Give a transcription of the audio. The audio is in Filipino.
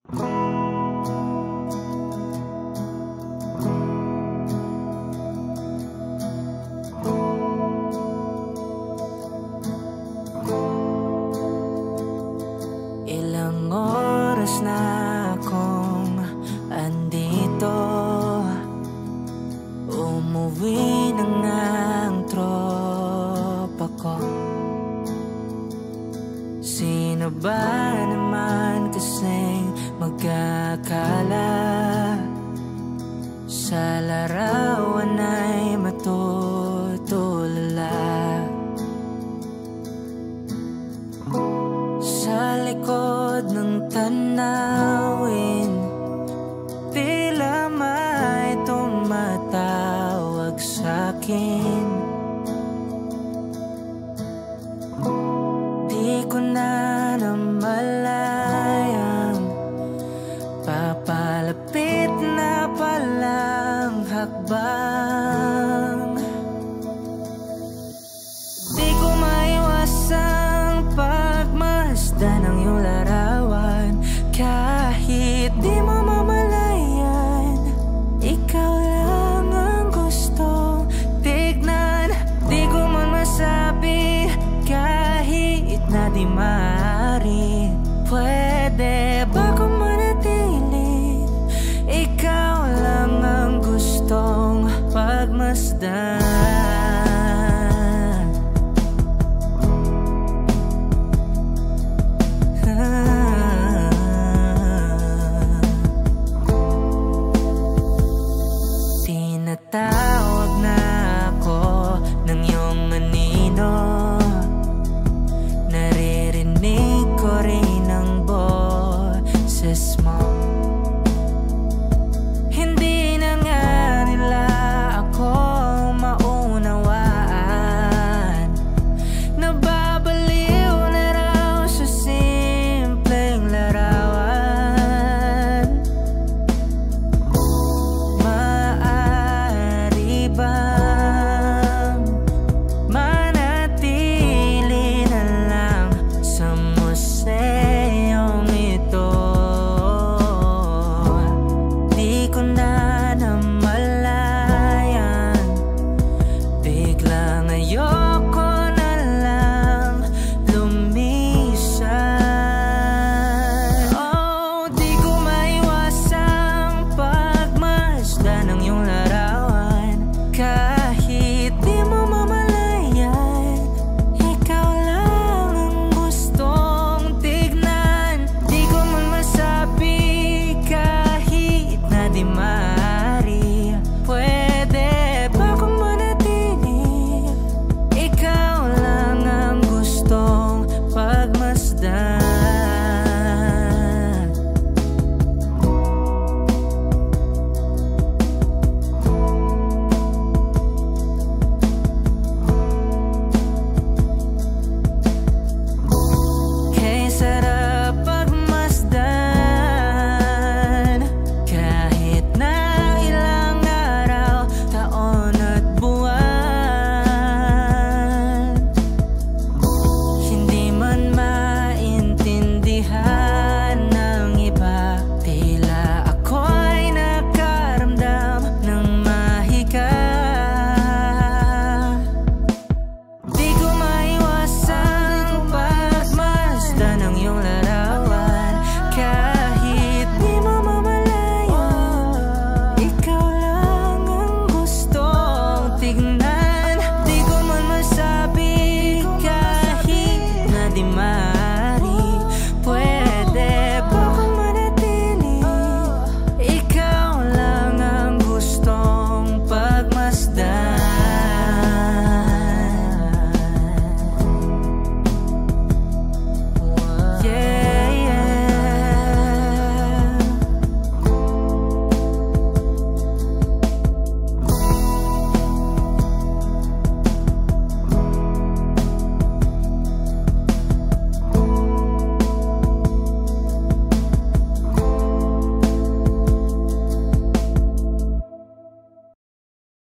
Ilang oras na akong andito, umuwi na nga ang tropa ko. Sino ba naman kasing magkakala sa larawan ay matutulala? Sa likod ng tanawin, tila may tumatawag sa'kin. Di ko na namalayang papalapit na palang hakbang. Di ko maiwasang pagmasdan ng iyong larawan. Kahit di mo mamalayan, ikaw lang ang gusto tignan. Di ko man masabi kahit na di maaari. Pwede ba kung manatili? Ikaw lang ang gustong pagmasdan. Tinatawag na ako ng iyong anino, naririnig ko rin ang boses mo. Hindi na nga nila ako maunawaan. Nababaliw na raw sa simpleng larawan. Maaari bang manatili na lang sa museyong ito? Di ko na namalayan, biglang ayoko na lang lumisan. Oh, di ko maiwasang pagmasdan ng iyong larawan. Kahit di mo mamalayan, ikaw lang ang gustong tignan. Di ko man masabi kahit na di maaari. Pwede ba kung manatili? Ikaw lang ang gustong pagmasdan. Kay sarap pagmasdan, kahit na ilang araw, taon at buwan. Hindi man maintindihan ng iba, tila ako'y nakaramdam ng mahika. Di ko maiwasang pagmasdan ng iyong larawan. Kahit di mo mamalayan, ikaw lang ang gustong tignan. Di ko man masabi kahit na di maaari.